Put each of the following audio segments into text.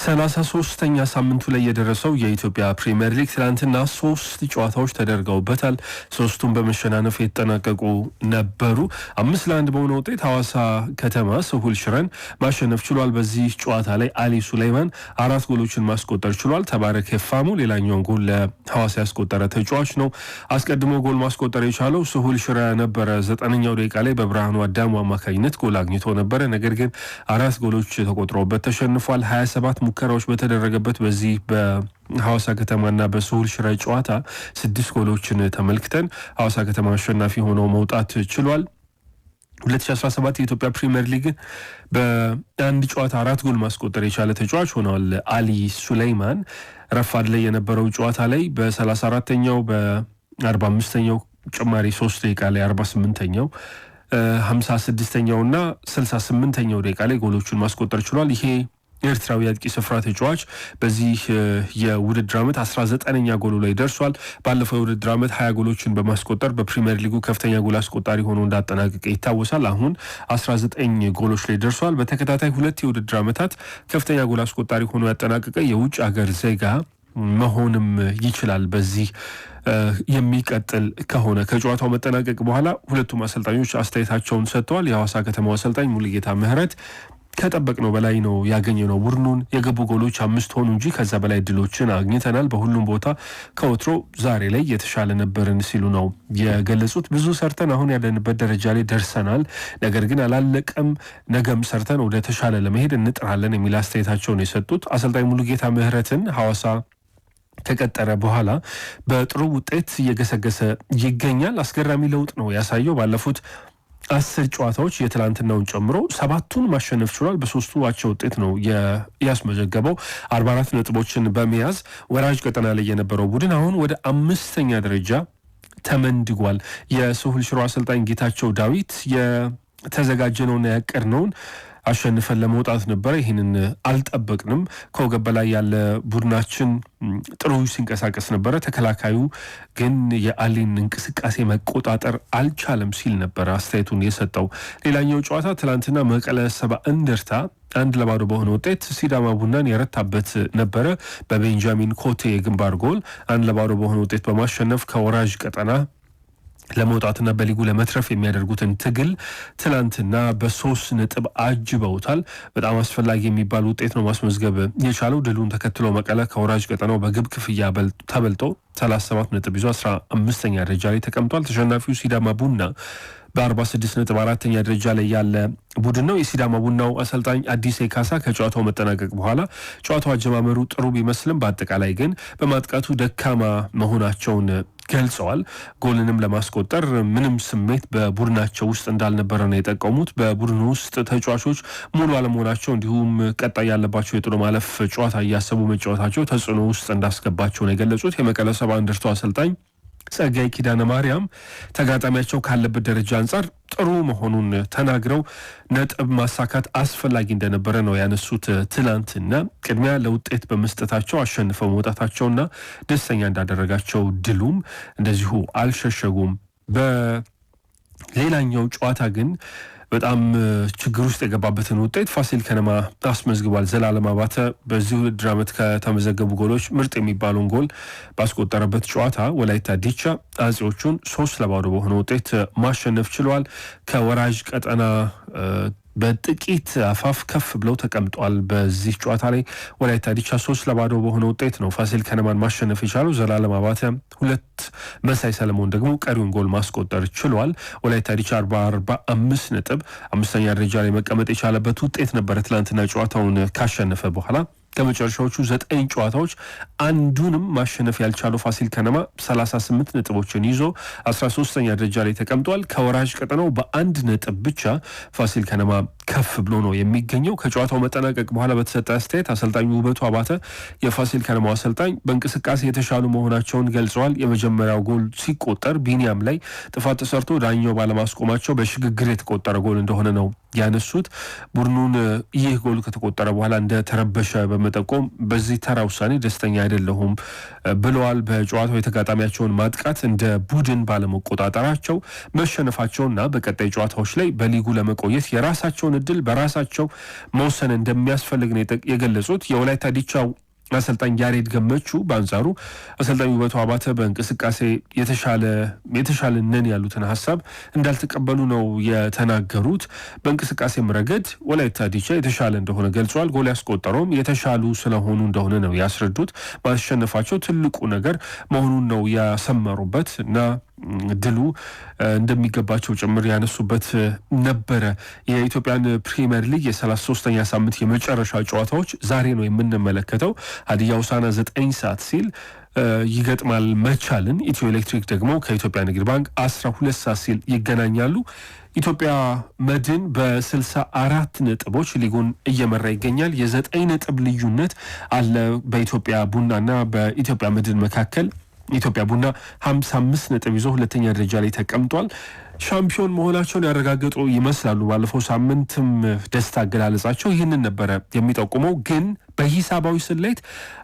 33ኛ ሳምንቱ ላይ የደረሰው የኢትዮጵያ ፕሪሚየር ሊግ ትላንትና 3 ጨዋታዎች ተደርገውበታል። ሶስቱም በመሸናነፍ የተጠናቀቁ ነበሩ። 5-1 በሆነ ውጤት ሐዋሳ ከተማ ስሁል ሽረን ማሸነፍ ችሏል። በዚህ ጨዋታ ላይ አሊ ሱሌይማን 4 ጎሎችን ማስቆጠር ችሏል። ተባረክ ሄፋሙ ሌላኛውን ጎል ለሐዋሳ ያስቆጠረ ተጫዋች ነው። አስቀድሞ ጎል ማስቆጠር የቻለው ስሁል ሽረ ነበረ። 9ኛው ደቂቃ ላይ በብርሃኑ አዳሙ አማካኝነት ጎል አግኝቶ ነበረ። ነገር ግን 4 ጎሎች ተቆጥረውበት ተሸንፏል። 27 ሙከራዎች በተደረገበት በዚህ በሐዋሳ ከተማና በስሁል ሽረ ጨዋታ 6 ጎሎችን ተመልክተን ሐዋሳ ከተማ አሸናፊ ሆኖ መውጣት ችሏል። 2017 የኢትዮጵያ ፕሪሚየር ሊግ በአንድ ጨዋታ 4 ጎል ማስቆጠር የቻለ ተጫዋች ሆኗል አሊ ሱሌይማን። ረፋድ ላይ የነበረው ጨዋታ ላይ በ34ኛው በ45ኛው ጭማሪ 3 ደቂቃ ላይ 48ኛው 56ኛው እና 68ኛው ደቂቃ ላይ ጎሎቹን ማስቆጠር ችሏል። ይሄ ኤርትራዊ አጥቂ ስፍራ ተጫዋች በዚህ የውድድር ዓመት 19ኛ ጎሉ ላይ ደርሷል። ባለፈው የውድድር ዓመት 20 ጎሎችን በማስቆጠር በፕሪሚየር ሊጉ ከፍተኛ ጎል አስቆጣሪ ሆኖ እንዳጠናቀቀ ይታወሳል። አሁን 19 ጎሎች ላይ ደርሷል። በተከታታይ 2 የውድድር ዓመታት ከፍተኛ ጎል አስቆጣሪ ሆኖ ያጠናቀቀ የውጭ ሀገር ዜጋ መሆንም ይችላል። በዚህ የሚቀጥል ከሆነ ከጨዋታው መጠናቀቅ በኋላ ሁለቱም አሰልጣኞች አስተያየታቸውን ሰጥተዋል። የሐዋሳ ከተማው አሰልጣኝ ሙሉጌታ ምህረት ከጠበቅነው በላይ ነው ያገኘነው። ቡድኑን የገቡ ጎሎች 5 ሆኑ እንጂ ከዛ በላይ ድሎችን አግኝተናል። በሁሉም ቦታ ከወትሮ ዛሬ ላይ የተሻለ ነበርን ሲሉ ነው የገለጹት። ብዙ ሰርተን አሁን ያለንበት ደረጃ ላይ ደርሰናል። ነገር ግን አላለቀም። ነገም ሰርተን ወደ ተሻለ ለመሄድ እንጥራለን የሚል አስተያየታቸውን የሰጡት አሰልጣኝ ሙሉጌታ ምህረትን ሐዋሳ ከቀጠረ በኋላ በጥሩ ውጤት እየገሰገሰ ይገኛል። አስገራሚ ለውጥ ነው ያሳየው። ባለፉት 10 ጨዋታዎች የትላንትናውን ጨምሮ 7ቱን ማሸነፍ ችሏል። በ3ቱ አቻ ውጤት ነው ያስመዘገበው። 44 ነጥቦችን በመያዝ ወራጅ ቀጠና ላይ የነበረው ቡድን አሁን ወደ 5ኛ ደረጃ ተመንድጓል። የስሁል ሽሮ አሰልጣኝ ጌታቸው ዳዊት የተዘጋጀነውና ያቀድነውን አሸንፈን ለመውጣት ነበረ። ይህንን አልጠበቅንም። ከወገብ በላይ ያለ ቡድናችን ጥሩ ሲንቀሳቀስ ነበረ። ተከላካዩ ግን የአሊን እንቅስቃሴ መቆጣጠር አልቻለም ሲል ነበረ አስተያየቱን የሰጠው። ሌላኛው ጨዋታ ትላንትና መቀለ ሰባ እንደርታ 1-0 በሆነ ውጤት ሲዳማ ቡናን የረታበት ነበረ። በቤንጃሚን ኮቴ የግንባር ጎል 1-0 በሆነ ውጤት በማሸነፍ ከወራጅ ቀጠና ለመውጣትና በሊጉ ለመትረፍ የሚያደርጉትን ትግል ትላንትና በ3 ነጥብ አጅበውታል። በጣም አስፈላጊ የሚባል ውጤት ነው ማስመዝገብ የቻለው። ድሉን ተከትሎ መቀለ ከወራጅ ቀጠናው በግብ ክፍያ ተበልጦ 37 ነጥብ ይዞ 15ኛ ደረጃ ላይ ተቀምጧል። ተሸናፊው ሲዳማ ቡና በ46 ነጥብ 4ኛ ደረጃ ላይ ያለ ቡድን ነው። የሲዳማ ቡናው አሰልጣኝ አዲስ ካሳ ከጨዋታው መጠናቀቅ በኋላ ጨዋታው አጀማመሩ ጥሩ ቢመስልም በአጠቃላይ ግን በማጥቃቱ ደካማ መሆናቸውን ገልጸዋል። ጎልንም ለማስቆጠር ምንም ስሜት በቡድናቸው ውስጥ እንዳልነበረ ነው የጠቀሙት። በቡድኑ ውስጥ ተጫዋቾች ሙሉ አለመሆናቸው እንዲሁም ቀጣይ ያለባቸው የጥሎ ማለፍ ጨዋታ እያሰቡ መጫወታቸው ተጽዕኖ ውስጥ እንዳስገባቸው ነው የገለጹት። የመቀለ ሰባ እንደርታው አሰልጣኝ ጸጋይ ኪዳነ ማርያም ተጋጣሚያቸው ካለበት ደረጃ አንጻር ጥሩ መሆኑን ተናግረው ነጥብ ማሳካት አስፈላጊ እንደነበረ ነው ያነሱት። ትላንትና ቅድሚያ ለውጤት በመስጠታቸው አሸንፈው መውጣታቸውና ደስተኛ እንዳደረጋቸው ድሉም እንደዚሁ አልሸሸጉም። በሌላኛው ጨዋታ ግን በጣም ችግር ውስጥ የገባበትን ውጤት ፋሲል ከነማ አስመዝግቧል። ዘላለም አባተ በዚህ ውድድር ዓመት ከተመዘገቡ ጎሎች ምርጥ የሚባለውን ጎል ባስቆጠረበት ጨዋታ ወላይታ ዲቻ አጼዎቹን 3-0 በሆነ ውጤት ማሸነፍ ችለዋል። ከወራጅ ቀጠና በጥቂት አፋፍ ከፍ ብለው ተቀምጧል። በዚህ ጨዋታ ላይ ወላይታ ዲቻ 3-0 በሆነ ውጤት ነው ፋሲል ከነማን ማሸነፍ የቻለው። ዘላለም አባተ 2፣ መሳይ ሰለሞን ደግሞ ቀሪውን ጎል ማስቆጠር ችሏል። ወላይታ ዲቻ 45 ነጥብ 5ኛ ደረጃ ላይ መቀመጥ የቻለበት ውጤት ነበረ። ትላንትና ጨዋታውን ካሸነፈ በኋላ ከመጨረሻዎቹ 9 ጨዋታዎች አንዱንም ማሸነፍ ያልቻለው ፋሲል ከነማ 38 ነጥቦችን ይዞ 13ኛ ደረጃ ላይ ተቀምጧል። ከወራጅ ቀጠናው በ1 ነጥብ ብቻ ፋሲል ከነማ ከፍ ብሎ ነው የሚገኘው። ከጨዋታው መጠናቀቅ በኋላ በተሰጠ አስተያየት አሰልጣኙ ውበቱ አባተ የፋሲል ከነማው አሰልጣኝ በእንቅስቃሴ የተሻሉ መሆናቸውን ገልጸዋል። የመጀመሪያው ጎል ሲቆጠር ቢኒያም ላይ ጥፋት ተሰርቶ ዳኛው ባለማስቆማቸው በሽግግር የተቆጠረ ጎል እንደሆነ ነው ያነሱት። ቡድኑን ይህ ጎል ከተቆጠረ በኋላ እንደተረበሸ በመጠቆም በዚህ ተራ ውሳኔ ደስተኛ አይደለሁም ብለዋል። በጨዋታው የተጋጣሚያቸውን ማጥቃት እንደ ቡድን ባለመቆጣጠራቸው መሸነፋቸውና በቀጣይ ጨዋታዎች ላይ በሊጉ ለመቆየት የራሳቸውን የራሳቸውን እድል በራሳቸው መወሰን እንደሚያስፈልግ ነው የገለጹት። የወላይታ ዲቻው አሰልጣኝ ያሬድ ገመቹ በአንጻሩ አሰልጣኝ ውበቱ አባተ በእንቅስቃሴ የተሻለ ነን ያሉትን ሀሳብ እንዳልተቀበሉ ነው የተናገሩት። በእንቅስቃሴም ረገድ ወላይታ ዲቻ የተሻለ እንደሆነ ገልጿል። ጎል ያስቆጠረውም የተሻሉ ስለሆኑ እንደሆነ ነው ያስረዱት። ማሸነፋቸው ትልቁ ነገር መሆኑን ነው ያሰመሩበት እና ድሉ እንደሚገባቸው ጭምር ያነሱበት ነበረ። የኢትዮጵያን ፕሪሚየር ሊግ የ33ኛ ሳምንት የመጨረሻ ጨዋታዎች ዛሬ ነው የምንመለከተው። ሀዲያ ሆሳዕና 9 ሰዓት ሲል ይገጥማል መቻልን። ኢትዮ ኤሌክትሪክ ደግሞ ከኢትዮጵያ ንግድ ባንክ 12 ሰዓት ሲል ይገናኛሉ። ኢትዮጵያ መድን በ64 ነጥቦች ሊጉን እየመራ ይገኛል። የ9 ነጥብ ልዩነት አለ በኢትዮጵያ ቡናና በኢትዮጵያ መድን መካከል። ኢትዮጵያ ቡና 55 ነጥብ ይዞ ሁለተኛ ደረጃ ላይ ተቀምጧል። ሻምፒዮን መሆናቸውን ያረጋገጡ ይመስላሉ። ባለፈው ሳምንትም ደስታ አገላለጻቸው ይህንን ነበረ የሚጠቁመው። ግን በሂሳባዊ ስሌት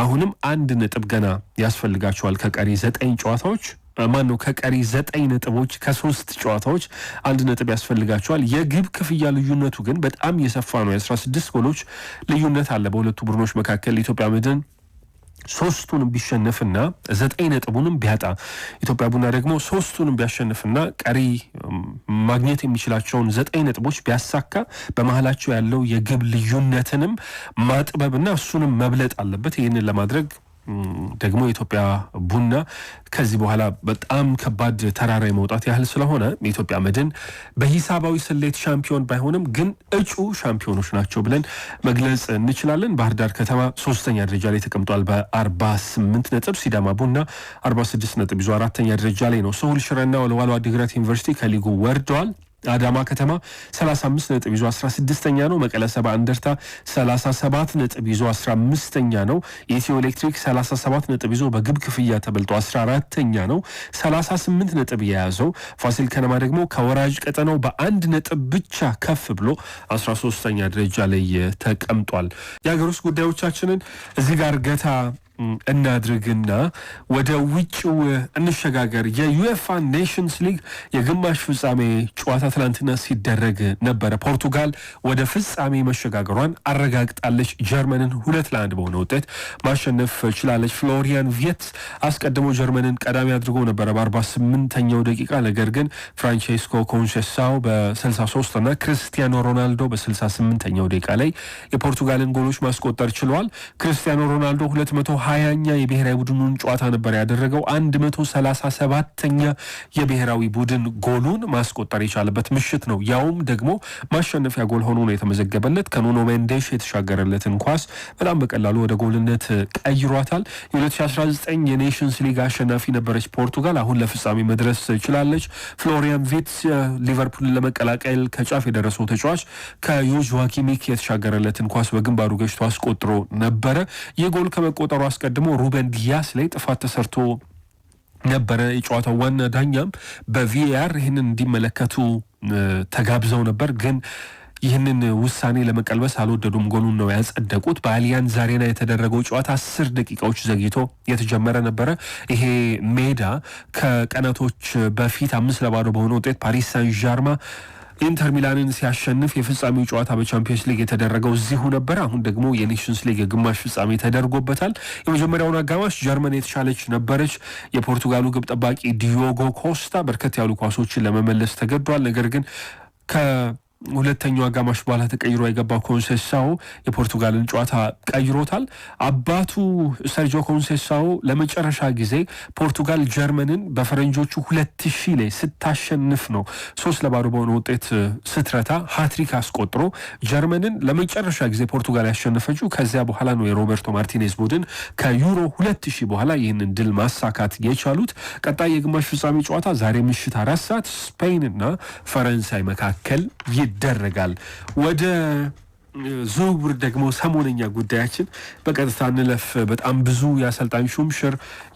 አሁንም 1 ነጥብ ገና ያስፈልጋቸዋል ከቀሪ 9 ጨዋታዎች ከቀሪ 9 ነጥቦች ከ3 ጨዋታዎች 1 ነጥብ ያስፈልጋቸዋል። የግብ ክፍያ ልዩነቱ ግን በጣም የሰፋ ነው። የ16 ጎሎች ልዩነት አለ በሁለቱ ቡድኖች መካከል። ኢትዮጵያ መድን 3ቱንም ቢሸነፍና 9 ነጥቡንም ቢያጣ ኢትዮጵያ ቡና ደግሞ 3ቱንም ቢያሸንፍና ቀሪ ማግኘት የሚችላቸውን 9 ነጥቦች ቢያሳካ በመሃላቸው ያለው የግብ ልዩነትንም ማጥበብና እሱንም መብለጥ አለበት። ይህንን ለማድረግ ደግሞ የኢትዮጵያ ቡና ከዚህ በኋላ በጣም ከባድ ተራራ የመውጣት ያህል ስለሆነ የኢትዮጵያ መድን በሂሳባዊ ስሌት ሻምፒዮን ባይሆንም ግን እጩ ሻምፒዮኖች ናቸው ብለን መግለጽ እንችላለን። ባህር ዳር ከተማ 3ኛ ደረጃ ላይ ተቀምጧል በ48 ነጥብ። ሲዳማ ቡና 46 ነጥብ ይዞ 4ኛ ደረጃ ላይ ነው። ስሁል ሽረና ወልዋሎ ዓዲግራት ዩኒቨርሲቲ ከሊጉ ወርደዋል። አዳማ ከተማ 35 ነጥብ ይዞ 16ኛ ነው። መቀለ ሰባ እንደርታ 37 ነጥብ ይዞ 15ኛ ነው። ኢትዮ ኤሌክትሪክ 37 ነጥብ ይዞ በግብ ክፍያ ተበልጦ 14ኛ ነው። 38 ነጥብ የያዘው ፋሲል ከነማ ደግሞ ከወራጅ ቀጠናው በ1 ነጥብ ብቻ ከፍ ብሎ 13ኛ ደረጃ ላይ ተቀምጧል። የሀገር ውስጥ ጉዳዮቻችንን እዚህ ጋር ገታ እናድርግና ወደ ውጭው እንሸጋገር። የዩኤፋ ኔሽንስ ሊግ የግማሽ ፍጻሜ ጨዋታ ትላንትና ሲደረግ ነበረ። ፖርቱጋል ወደ ፍጻሜ መሸጋገሯን አረጋግጣለች። ጀርመንን 2-1 በሆነ ውጤት ማሸነፍ ችላለች። ፍሎሪያን ቪየትስ አስቀድሞ ጀርመንን ቀዳሚ አድርጎ ነበረ በ48ኛው ደቂቃ። ነገር ግን ፍራንቼስኮ ኮንሴሳው በ63 እና ክርስቲያኖ ሮናልዶ በ68ኛው ደቂቃ ላይ የፖርቱጋልን ጎሎች ማስቆጠር ችለዋል። ክርስቲያኖ ሮናልዶ 220ኛ የብሔራዊ ቡድኑን ጨዋታ ነበር ያደረገው። 137ኛ የብሔራዊ ቡድን ጎሉን ማስቆጠር የቻለበት ምሽት ነው። ያውም ደግሞ ማሸነፊያ ጎል ሆኖ ነው የተመዘገበለት። ከኑኖ ሜንዴሽ የተሻገረለትን ኳስ በጣም በቀላሉ ወደ ጎልነት ቀይሯታል። የ2019 የኔሽንስ ሊግ አሸናፊ ነበረች ፖርቱጋል። አሁን ለፍጻሜ መድረስ ችላለች። ፍሎሪያን ቪትስ ሊቨርፑልን ለመቀላቀል ከጫፍ የደረሰው ተጫዋች ከዮዥዋ ኪሚክ የተሻገረለትን ኳስ በግንባሩ ገጭቶ አስቆጥሮ ነበረ። ይህ ጎል ከመቆጠሩ አስቀድሞ ሩበን ዲያስ ላይ ጥፋት ተሰርቶ ነበረ። የጨዋታው ዋና ዳኛም በቪኤአር ይህንን እንዲመለከቱ ተጋብዘው ነበር፣ ግን ይህንን ውሳኔ ለመቀልበስ አልወደዱም። ጎሉን ነው ያጸደቁት። በአሊያንዝ አሬና የተደረገው ጨዋታ 10 ደቂቃዎች ዘግይቶ የተጀመረ ነበረ። ይሄ ሜዳ ከቀናቶች በፊት 5-0 በሆነ ውጤት ፓሪስ ሳን ዣርማ ኢንተር ሚላንን ሲያሸንፍ የፍጻሜው ጨዋታ በቻምፒየንስ ሊግ የተደረገው እዚሁ ነበር። አሁን ደግሞ የኔሽንስ ሊግ የግማሽ ፍጻሜ ተደርጎበታል። የመጀመሪያውን አጋማሽ ጀርመን የተሻለች ነበረች። የፖርቱጋሉ ግብ ጠባቂ ዲዮጎ ኮስታ በርከት ያሉ ኳሶችን ለመመለስ ተገዷል። ነገር ግን ሁለተኛው አጋማሽ በኋላ ተቀይሮ የገባው ኮንሴሳው የፖርቱጋልን ጨዋታ ቀይሮታል። አባቱ ሰርጂዮ ኮንሴሳው ለመጨረሻ ጊዜ ፖርቱጋል ጀርመንን በፈረንጆቹ 2000 ላይ ስታሸንፍ ነው 3-0 በሆነ ውጤት ስትረታ ሃትሪክ አስቆጥሮ ጀርመንን ለመጨረሻ ጊዜ ፖርቱጋል ያሸነፈችው። ከዚያ በኋላ ነው የሮቤርቶ ማርቲኔዝ ቡድን ከዩሮ 2000 በኋላ ይህንን ድል ማሳካት የቻሉት። ቀጣይ የግማሽ ፍጻሜ ጨዋታ ዛሬ ምሽት 4 ሰዓት ስፔን እና ፈረንሳይ መካከል ይደረጋል። ወደ ዝውውር ደግሞ ሰሞነኛ ጉዳያችን በቀጥታ እንለፍ። በጣም ብዙ የአሰልጣኝ ሹምሽር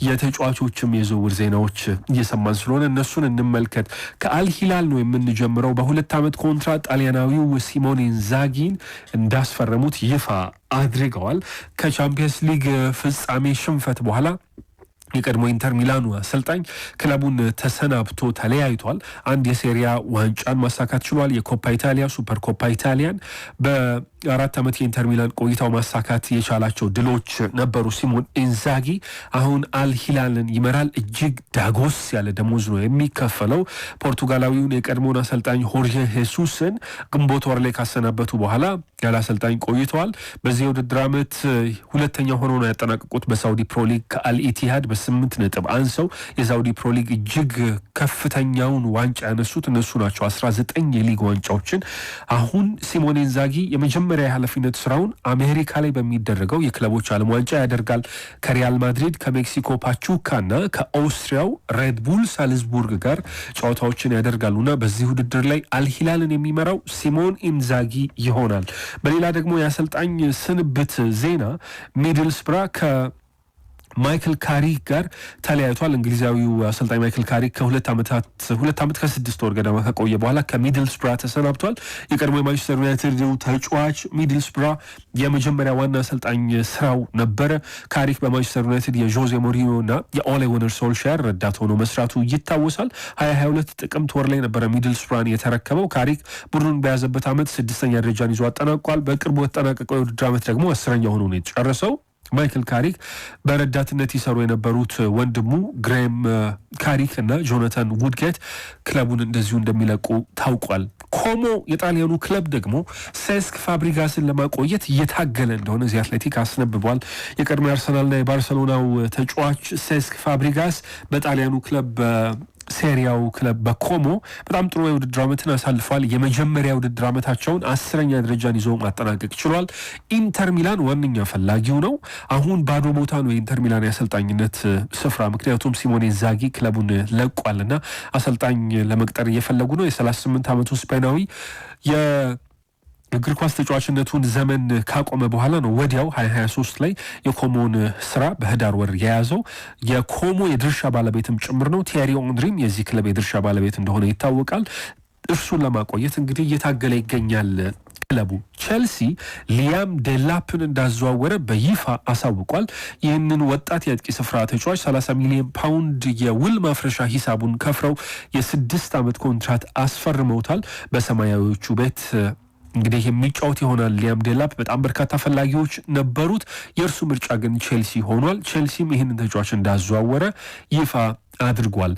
የተጫዋቾችም የዝውውር ዜናዎች እየሰማን ስለሆነ እነሱን እንመልከት። ከአልሂላል ነው የምንጀምረው። በ2 ዓመት ኮንትራት ጣሊያናዊው ሲሞኔ ኢንዛጊን እንዳስፈረሙት ይፋ አድርገዋል። ከቻምፒየንስ ሊግ ፍጻሜ ሽንፈት በኋላ የቀድሞ ኢንተር ሚላኑ አሰልጣኝ ክለቡን ተሰናብቶ ተለያይቷል። አንድ የሴሪያ ዋንጫን ማሳካት ችሏል። የኮፓ ኢታሊያ ሱፐር ኮፓ ኢታሊያን በ4 ዓመት የኢንተር ሚላን ቆይታው ማሳካት የቻላቸው ድሎች ነበሩ። ሲሞን ኢንዛጊ አሁን አልሂላልን ይመራል። እጅግ ዳጎስ ያለ ደሞዝ ነው የሚከፈለው። ፖርቱጋላዊውን የቀድሞውን አሰልጣኝ ሆርዤ ሄሱስን ግንቦት ወር ላይ ካሰናበቱ በኋላ ያለ አሰልጣኝ ቆይተዋል። በዚህ የውድድር ዓመት ሁለተኛ ሆኖ ነው ያጠናቀቁት በሳውዲ ፕሮ ሊግ ከአልኢቲሃድ በ8 ነጥብ አንሰው። የሳውዲ ፕሮ ሊግ እጅግ ከፍተኛውን ዋንጫ ያነሱት እነሱ ናቸው፣ 19 የሊግ ዋንጫዎችን። አሁን ሲሞኔ ኢንዛጊ የመጀመሪያ የኃላፊነት ስራውን አሜሪካ ላይ በሚደረገው የክለቦች ዓለም ዋንጫ ያደርጋል። ከሪያል ማድሪድ፣ ከሜክሲኮ ፓቹካ እና ከኦስትሪያው ሬድቡል ሳልዝቡርግ ጋር ጨዋታዎችን ያደርጋሉና በዚህ ውድድር ላይ አልሂላልን የሚመራው ሲሞን ኢንዛጊ ይሆናል። በሌላ ደግሞ የአሰልጣኝ ስንብት ዜና ሚድልስብራ ማይክል ካሪክ ጋር ተለያይቷል። እንግሊዛዊው አሰልጣኝ ማይክል ካሪክ ከ2 ዓመት ከ6 ወር ገደማ ከቆየ በኋላ ከሚድልስብራ ተሰናብቷል። የቀድሞ የማንቸስተር ዩናይትድ ተጫዋች ሚድልስብራ የመጀመሪያ ዋና አሰልጣኝ ስራው ነበረ። ካሪክ በማንቸስተር ዩናይትድ የጆዜ ሞሪኒዮ እና የኦሌ ጉናር ሶልሻየር ረዳት ሆኖ መስራቱ ይታወሳል። 2022 ጥቅምት ወር ላይ ነበረ ሚድልስብራን የተረከበው። ካሪክ ቡድኑን በያዘበት ዓመት 6ኛ ደረጃን ይዞ አጠናቋል። በቅርቡ የተጠናቀቀው የውድድር ዓመት ደግሞ 10ኛ ሆኖ ነው የተጨረሰው። ማይክል ካሪክ በረዳትነት ይሰሩ የነበሩት ወንድሙ ግሬም ካሪክ እና ጆናታን ውድጌት ክለቡን እንደዚሁ እንደሚለቁ ታውቋል። ኮሞ የጣሊያኑ ክለብ ደግሞ ሴስክ ፋብሪጋስን ለማቆየት እየታገለ እንደሆነ እዚህ አትሌቲክ አስነብቧል። የቀድሞ አርሰናልና የባርሰሎናው ተጫዋች ሴስክ ፋብሪጋስ በጣሊያኑ ክለብ ሴሪያው ክለብ በኮሞ በጣም ጥሩ የውድድር ዓመትን አሳልፏል። የመጀመሪያ ውድድር ዓመታቸውን 10ኛ ደረጃን ይዞ ማጠናቀቅ ችሏል። ኢንተር ሚላን ዋነኛ ፈላጊው ነው። አሁን ባዶ ቦታ ነው የኢንተር ሚላን የአሰልጣኝነት ስፍራ፣ ምክንያቱም ሲሞኔ ኢንዛጊ ክለቡን ለቋልና አሰልጣኝ ለመቅጠር እየፈለጉ ነው። የ38 ዓመቱ ስፔናዊ እግር ኳስ ተጫዋችነቱን ዘመን ካቆመ በኋላ ነው ወዲያው 2023 ላይ የኮሞን ስራ በህዳር ወር የያዘው። የኮሞ የድርሻ ባለቤትም ጭምር ነው። ቲየሪ ኦንሪም የዚህ ክለብ የድርሻ ባለቤት እንደሆነ ይታወቃል። እርሱን ለማቆየት እንግዲህ እየታገለ ይገኛል። ክለቡ ቼልሲ ሊያም ዴላፕን እንዳዘዋወረ በይፋ አሳውቋል። ይህንን ወጣት የአጥቂ ስፍራ ተጫዋች 30 ሚሊዮን ፓውንድ የውል ማፍረሻ ሂሳቡን ከፍረው የ6 ዓመት ኮንትራት አስፈርመውታል። በሰማያዊዎቹ ቤት እንግዲህ የሚጫወት ይሆናል። ሊያም ዴላፕ በጣም በርካታ ፈላጊዎች ነበሩት። የእርሱ ምርጫ ግን ቼልሲ ሆኗል። ቼልሲም ይህንን ተጫዋች እንዳዘዋወረ ይፋ አድርጓል።